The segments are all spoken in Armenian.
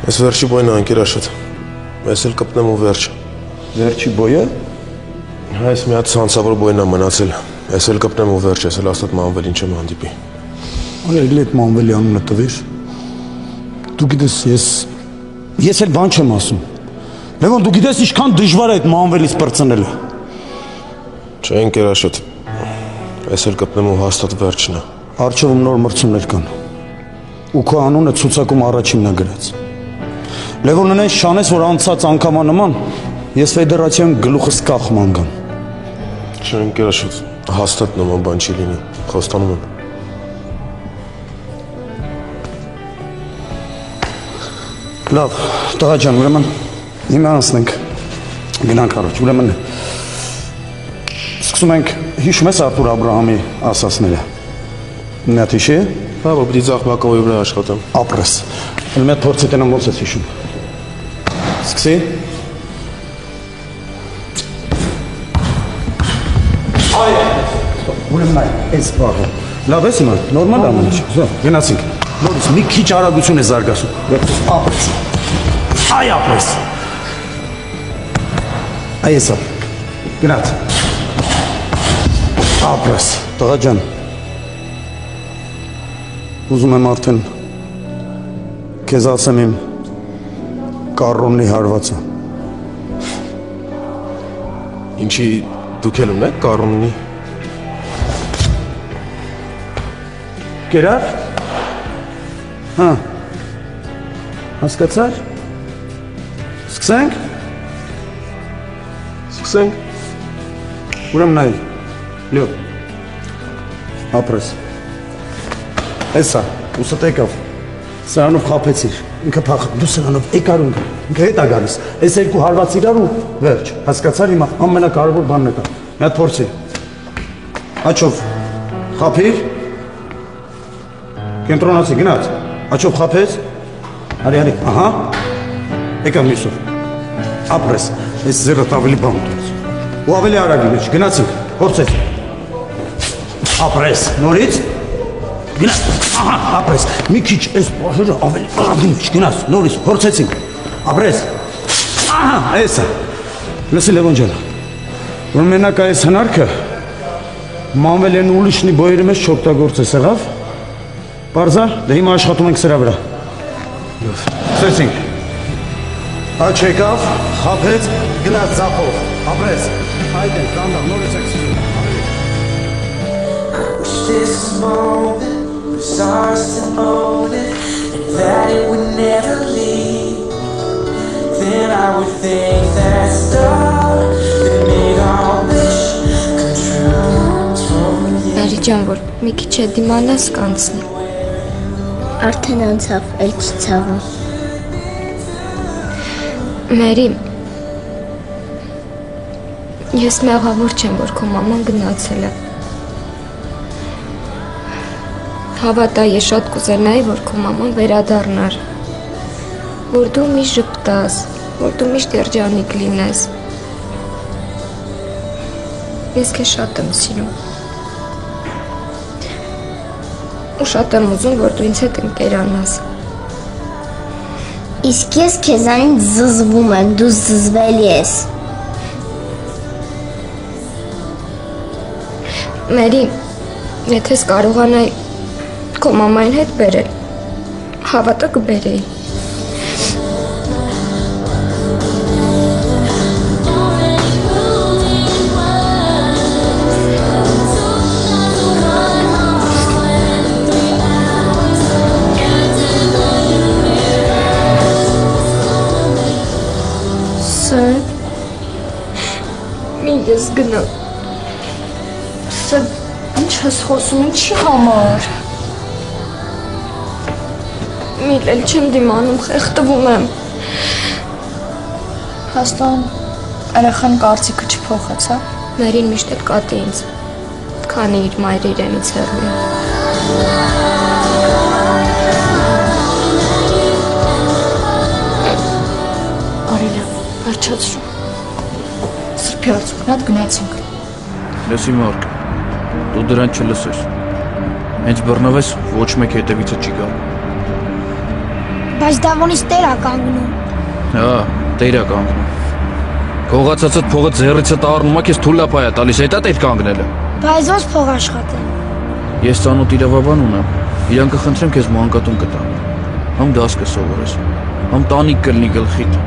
Ես վերջի բոյն անկեր աշոտ, ես էլ կպնեմ ու վերջ։ Վերջի բոյը? Այս մի հատ ցանցավոր բոյն է մնացել, ես էլ կպնեմ ու վերջ, ես էլ աստատ Մանվելին չեմ հանդիպի։ Այլ այդ Մանվելի անունը տվիր։ Դու գիտես, ես էլ բան չեմ ասում։ Լևոն, դու գիտես ինչքան դժվար է այդ Մանվելից պրծնելը։ Չէ, անկեր աշոտ, ես էլ կպնեմ ու հաստատ վերջն է։ Արջովում նոր մրցումներ կան։ Ու քո անունը ցուցակում առաջինն է գրած։ Լևոն, այնպես շանես, որ անցած անգամա նման ես ֆեդերացիան գլուխս կախման գամ։ Չէ, անկեր աշոտ, հաստատ նման բան չի լինի, խոստանում եմ։ Լավ, տղա ջան, ուրեմն հիմա անցնենք։ Գնանք առաջ, ուրեմն սկսում ենք, հիշում ես Արտուր Աբրահամի ասածները։ Մի հատ հիշի։ Հա, որ պիտի ձախ բակովի վրա աշխատեմ։ Ապրես։ Էլ մի հատ փորձի տենամ ոնց ես հիշում։ Սկսի։ Այ, ուրեմն այս բառը։ Լավ ես հիմա, նորմալ ամեն ինչ։ Գնացինք։ Նորից մի քիչ արագություն է զարգացում։ Ապրես։ Այ ապրես։ Այսա։ Գնաց։ Ապրես։ Տղա ջան։ Ուզում եմ արդեն քեզ ասեմ իմ կառոնի հարվածը։ Ինչի դուք էլ ունեք կառոնի։ Կերար։ Հա։ Հասկացար։ Սկսենք։ Սկսենք։ Ուրեմն նայ։ Լյո։ Ապրես։ Էսա, ուսդ եկավ, սրանով խապեցիր, ինքը պախ, դու սրանով եկար ունգ, ինքը հետ է գալիս, այս երկու հարված իրար ու վերջ, հասկացար հիմա, ամենակարևոր բանն է կա, մի հատ փորձի, աչով խապիր, կենտրոնացի, գնաց, աչով խապեց, արի, ահա, եկավ մյուսով, ապրես, այս ձերըտ ավելի բան ուտեց, ու ավելի արագի մեջ, գնացինք, փորձեց, ապրես, նորից, գնաց, ահա, ապրես, մի քիչ այս բաժերը ավելի արագի մեջ, գնաց, նորից, փորձեցինք, ապրես, ահա, էսա, լսի Լևոն ջան, որ մենակ այս հնարքը Մանվելեն ուրիշնի բոյերի մեջ չօգտագործես, եղավ, պարզա, դե հիմա աշխատում ենք սրա վրա, սկսեցինք, աչ եկավ, խապեց, գնաց ձախով, ապրես, այդ ենք, կանդավ, նորից եք սկսում, was ours to own it, and that it would never leave. Then I would think that star that made our wish come true. Բարի ջան, որ մի քիչ է դիմանաս կանցնի։ Արդեն անցավ, էլ չցավում։ Մերի, ես մեղավոր չեմ, որ քո մաման գնացել է։ Հավատա, ես շատ կուզենայի, որ քո մաման վերադառնար, որ դու միշտ ժպտաս, որ դու միշտ երջանիկ լինես։ Ես քեզ շատ եմ սիրում։ Ու շատ եմ ուզում, որ դու ինձ հետ ընկերանաս։ Իսկ ես քեզանից զզվում եմ, դու զզվելի ես։ Մերի, եթե ես կարողանայի քո մամային հետ բերել, հավատա կբերեի։ Սր, մի ես գնամ։ Սր, ինչ ես խոսում, ինչի համար։ Միլել չեմ դիմանում, խեղդվում եմ։ Հաստան երեխան կարծիքը չփոխեց, հա։ Մերին միշտ էլ կատի ինձ, քանի իր մայրը իրենից հեռու է։ Արելա, վերջացրու։ Սրբի արցունքն հատ գնացինք։ Լսի Մարկ, դու դրան չլսես։ Հենց բռնվես ոչ մեկ հետևիցը չի գա։ Բայց Դավոնից տերա կանգնում։ Հա, տերա կանգնում։ Քողացածդ փողը ձեռիցդ առնում է, քեզ թուլապայ է տալիս, հետա տեր կանգնելը։ Բայց ոնց փող աշխատեն։ Ես ծանոթ իրավաբան ունեմ։ Իրան կխնդրեմ քեզ մանկատուն կտան։ Համ դաս կսովորես, համ տանիք կլինի գլխիդ։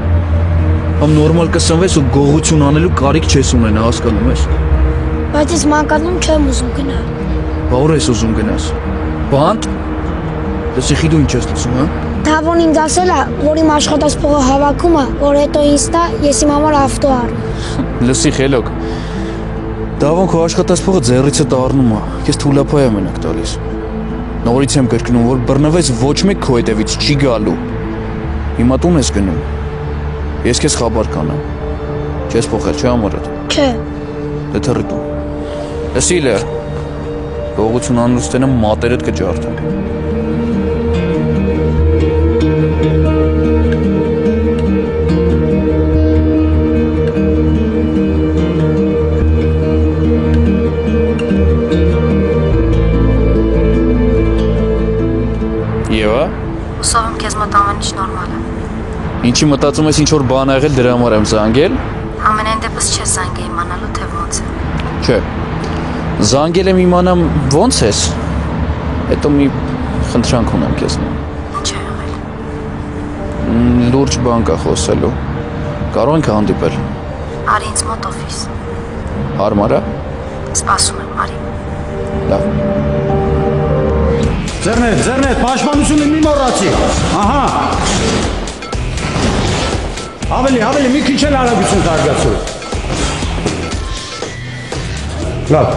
Համ նորմալ կսնվես ու գողություն անելու կարիք չես ունենա, հասկանում ես։ Բայց ես մանկատուն չեմ ուզում գնալ։ Բա ուր ես ուզում գնաս։ Բանտ։ Լսի խիդու ինչ ես լսում, հա։ Դավոն ինձ ասել է, որ իմ աշխատած փողը հավաքում է, որ հետո ինձ տա, ես իմ համար ավտո առնեմ։ Լսի խելոք։ Դավոն քո աշխատած փողը ձեռիցդ առնում է, քեզ թուլապայ է մենակ տալիս։ Նորից եմ կրկնում, որ բռնվես ոչ մեկ քո հետևից չի գալու։ Հիմա տուն ես գնում։ Ես քեզ խաբար կանեմ։ Չես փոխել, չէ՞ ամառդ։ Չէ։ Դե թռի տուն։ Լսի լեր։ Գողություն անելուց տենը մատերդ կջարդեն։ Եվա։ Հուսով եմ քեզ մոտ ամեն ինչ նորմալ է։ Ինչի մտածում ես ինչ որ բան ա եղել դրա համար եմ զանգել։ Ամենայն դեպս չես զանգել իմանալու թե ոնց է։ Չէ։ Զանգել եմ իմանամ ոնց ես։ Հետո մի խնդրանք ունեմ քեզ։ Ինչ է եղել։ Լուրջ բան կա խոսելու։ Կարող ենք հանդիպել։ Արի ինձ մոտ օֆիս։ Հարմար է։ Սպասում եմ, արի։ Լավ։ Ձեռնետ, պաշտպանությունը մի մոռացի։ Ահա։ Ավելի, մի քիչ էլ արագություն զարգացրու։ Լավ։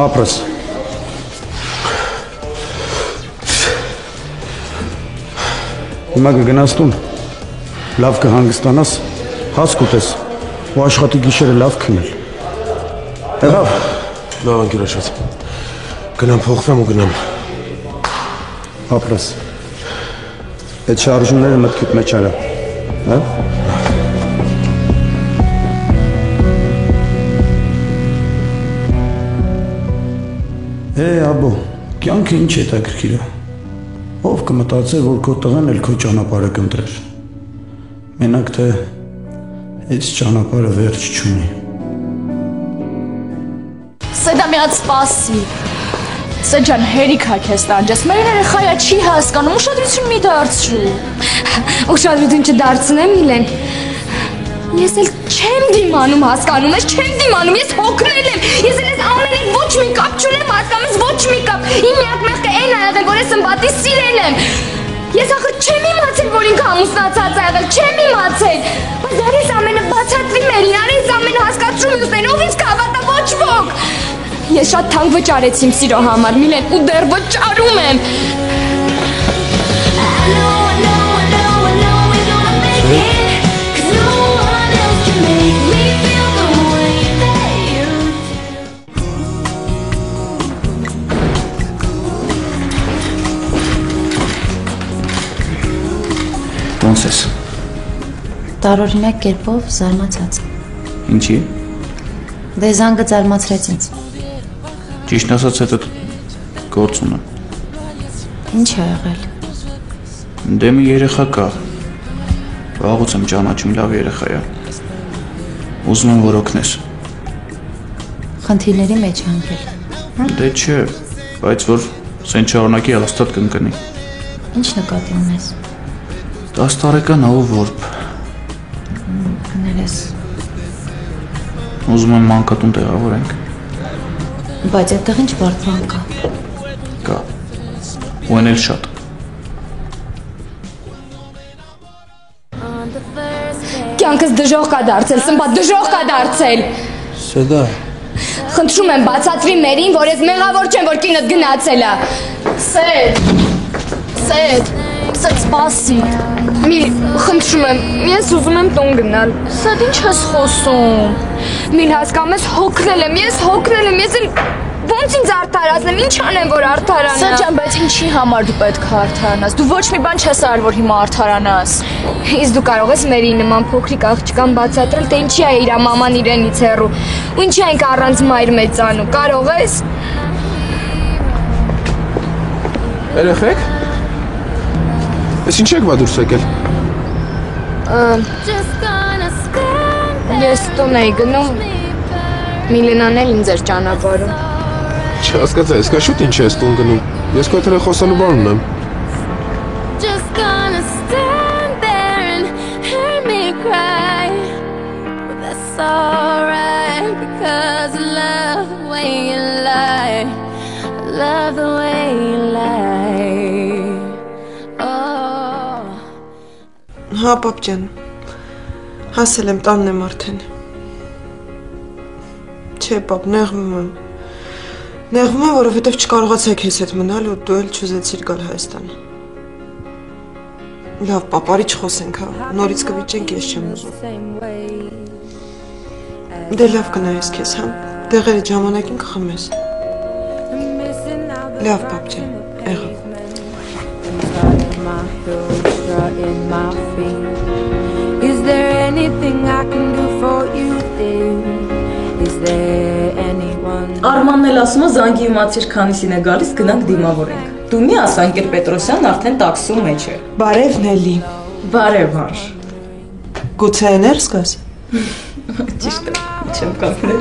Ապրես։ Հիմա կգնաս տուն։ Լավ կհանգստանաս, հաց կուտես, ու աշխատի գիշերը լավ քնել։ Եղավ։ Լավ ընկերոջս։ Գնամ փոխվեմ ու գնամ։ Ապրես։ Այդ շարժումները մտքիդ մեջ արա, հա։ Աբո, կյանքը ինչ հետաքրքիր է։ Ով կմտածեր, որ քո տղան էլ քո ճանապարհը կընտրեր։ Մենակ թե այս ճանապարհը վերջ չունի։ Սեդա մի հատ սպասի։ Սեջան հերիք հա քեզ տանջես, մեր երեխայա չի հասկանում, ուշադրություն մի դարձրու։ Ուշադրություն չդարձնեմ, Միլեն։ Ես էլ չեմ դիմանում, հասկանում ես, չեմ դիմանում, ես հոգնել եմ։ Ես էլ ես ամեն ինչ ոչ մի կապ չունեմ, հասկանում ես, ոչ մի կապ։ Իմ միակ մեղքը այն ա եղել, որ ես ըմբատի սիրել եմ։ Ես ախր չեմ իմացել, որ ինքը ամուսնացած ա եղել, չեմ իմացել։ Բայց արես ամենը բացատրի մերին, արես ամենը հասկացրու մյուսներին, ով ինձ կհավատա, ոչ ոք։ Ես շատ թանկ վճարեցի իմ սիրո համար, Միլեն, ու դեռ վճարում եմ։ Ոնց ես։ Տարօրինակ կերպով զարմացած։ Ինչի։ Դե զանգը զարմացրեց ինձ։ Ճիշտ ասած հետո գործ ունեմ։ Ինչ է եղել։ Դե մի երեխա կա։ Վաղուց եմ ճանաչում, լավ երեխա է։ Ուզում եմ որ օգնես։ Խնդիրների մեջ հանգել։ Դե չէ, բայց որ սեն չառնակի հաստատ կընկնի։ Ինչ նկատի ունես։ 10 տարեկան ով որբ։ Կներես։ Ուզում եմ մանկատուն տեղավորենք։ Բայց այդտեղ ինչ բարդ բան կա։ Կա։ Ու այն էլ շատ։ Կյանքս դժոխք կա դարձել, սմբատ դժոխք կա դարձել։ Սեդա։ Խնդրում եմ բացատրի մերին, որ ես մեղավոր չեմ, որ կինդ գնացել է։ Սեդ, սպասի։ Մի խնդրում եմ, ես ուզում եմ տուն գնալ։ Սեդ ինչ ես խոսում։ Միլ հասկանում ես, հոգնել եմ, ես էլ ոնց ինձ արդարացնեմ, ինչ անեմ, որ արդարանա։ Սեջան, բայց ինչի համար դու պետք է արդարանաս։ Դու ոչ մի բան չես արել, որ հիմա արդարանաս։ Իսկ դու կարող ես մերի նման փոքրիկ աղջկան բացատրել, թե ինչի է իր մաման իրենից հեռու, ու ինչի այնք առանց մայր մեծանում, կարող ես։ Երեխեք։ Ես ինչ եք դուրս եկել։ Ես տուն էի գնում, Միլենան էլ ինձ էր ճանապարհում։ Չհասկացա, ես կա շուտ ինչ ես տուն գնում։ Ես քո հետ խոսալու բան ունեմ։ Հա, պապ ջան, հասել եմ, տանն եմ արդեն։ Չէ, պապ, նեղվում եմ, որովհետև չկարողացա քեզ հետ մնալ ու դու էլ չուզեցիր գալ Հայաստան։ Լավ, պապ, արի չխոսենք, հա, նորից կվիճենք, ես չեմ ուզում։ Դե լավ կնայես քեզ, հա, դեղերը ժամանակին կխմես։ Լավ, պապ ջան, եղավ։ In my feet. Is there anything I can do for you, dear? Is there anyone? Արմանն էլ ասում է զանգի իմացիր քանիսին է գալիս գնանք դիմավորենք։ Դու մի ասա ընկեր Պետրոսյանն արդեն տաքսում մեջ է։ Բարև Նելի։ Բարև հարժ։ Գուցե ներս գաս։ Ճիշտ է, չեմ կանգնել։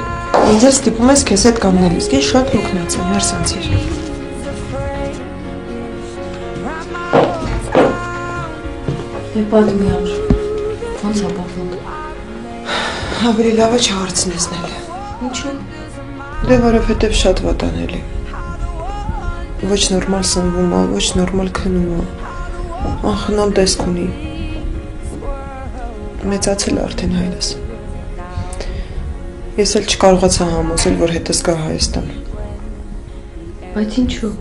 Ինձ էլ ստիպում ես քեզ հետ կանգնելիս, ես շատ հոգնած եմ, ներս անցիր։ Պատմի արժ, ոնց է բախում։ Ավելի լավ է չհարցնես Նելի։ Ինչու՞։ Դե որովհետև շատ վատանել է։ Ոչ նորմալ սնվում է, ոչ նորմալ քնում է։ Անխնամ տեսք ունի։ Մեծացել արդեն հայրս։ Ես էլ չկարողացա համոզել, որ հետս գա Հայաստան։ Բայց ինչու՞։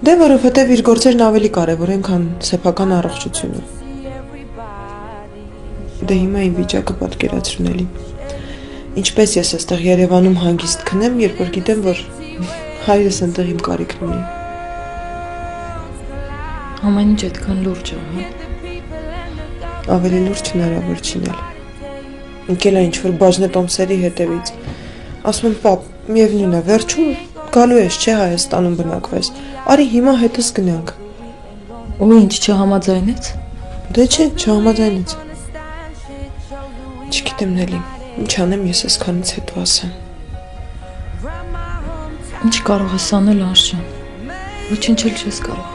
Դե որովհետև իր գործերն ավելի կարևոր են, քան սեփական առողջությունը։ Դե հիմա իմ վիճակը պատկերացրնելի։ Ինչպես ես այստեղ Երևանում հանգիստ քնեմ, երբ որ գիտեմ, որ հայրս այնտեղ իմ կարիքն ունի։ Ամեն ինչ այդքան լուրջ է, հա։ Ավելի լուրջ հնարավոր չինել։ Ընկել է ինչ-որ բաժնետոմսերի հետևից։ Ասում եմ, պապ, միևնույն է, վերջում գալու ես, չէ, Հայաստանում բնակվես։ Արի հիմա հետս գնանք։ Ու ինչ չհամաձայնեց։ Դե չէ, չհամաձայնեց։ Չգիտեմ Նելի, ինչ անեմ ես այսքանից հետո ասեմ։ Ինչ կարող ես անել Արշան։ Ոչինչ էլ չես կարող։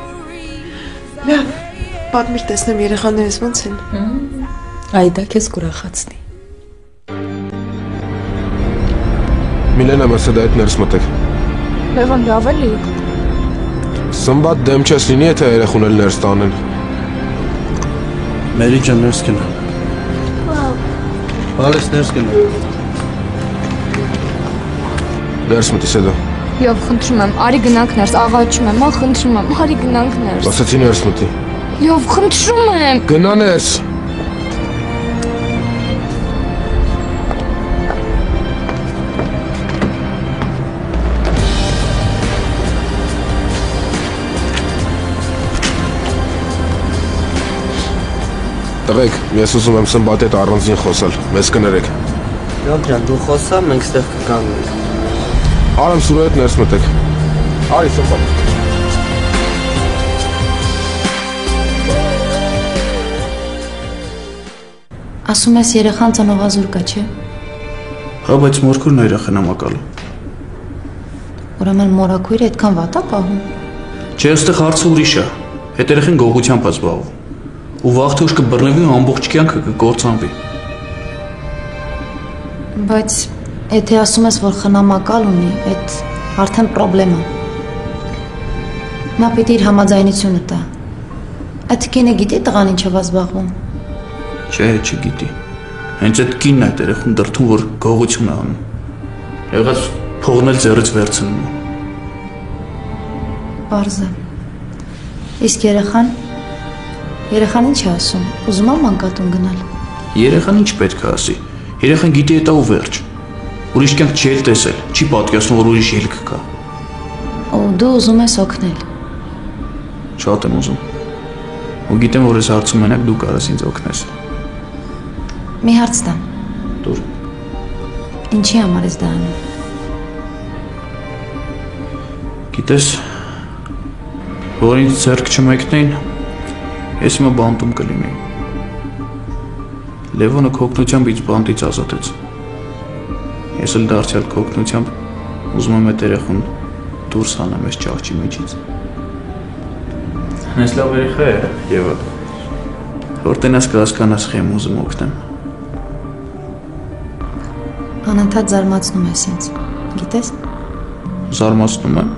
Լավ, պատմիր տեսնեմ երեխաներս ոնց են։ Այ դա քեզ կուրախացնի։ Միլենա, մսեդ այդ ներս մտեք։ Լևոն, լավ էլի։ Սմբատ դեմ չես լինի, եթե երեխուն էլ ներս տանեն։ Մերի ջան, ներս կենա։ Բալես ներս կենա։ Ներս մտի սեդա։ Եվ խնդրում եմ, արի գնանք ներս, աղաչում եմ, խնդրում եմ, արի գնանք ներս։ Ասացի ներս մտի։ Եվ խնդրում եմ։ Գնա ներս։ Տղեկ, ես ուզում եմ Սմբատի հետ առանձին խոսալ, մեզ կներեք։ Լավ ջան, դու խոսա, մենք ստեղ կկանգնենք։ Արամ Սուրո հետ ներս մտեք։ Արի Սմբատ։ Ասում ես երեխան ծնողազուր կա, չէ։ Հա, բայց մորքուրն է երեխան ամակալու։ Ուրեմն մորաքույրը այդքան վատ է պահում։ Չէ, այստեղ հարցը ուրիշ է։ Հետ երեխան գողությամբ է զբաղվում։ Ու վաղ թե ուշ կբռնվի ու ամբողջ կյանքը կկործանվի։ Բայց եթե ասում ես, որ խնամակալ ունի, այդ արդեն պրոբլեմ է։ Նա պիտի իր համաձայնությունը տա։ Այդ կինը գիտի տղան ինչով է զբաղվում։ Չէ, չգիտի։ Հենց այդ կինն է այդ երեխուն դրդում, որ գողություն է անում։ Եղած փողն էլ ձեռից վերցնում է։ Պարզ է։ Իսկ երեխան ինչ է ասում, ուզում է մանկատուն գնալ։ Երեխան ինչ պետք է ասի։ Երեխան գիտի հետա ու վերջ։ Ուրիշ կյանք չի էլ տեսել, չի պատկերացնում, որ ուրիշ ելք կա։ Ու դու ուզում ես օգնել։ Շատ եմ ուզում։ Ու գիտեմ, որ այս հարցում մենակ դու կարաս ինձ օգնես։ Մի հարց տամ։ Դուր։ Ինչի համար ես դա անում։ Գիտես, որ ինձ ձեռք չմեկնեին, ես հիմա բանտում կլինեի։ Լևոնը քօգնությամբ ինձ բանտից ազատեց։ Ես էլ դարձյալ քօգնությամբ ուզում եմ այդ երեխուն դուրս հանեմ այս ճահճի միջից։ Ես լավ երեխա է, Եվա, որ տենաս կհասկանաս խի եմ ուզում օգնեմ։ Անընդհատ զարմացնում ես ինձ, գիտես։ Զարմացնում եմ։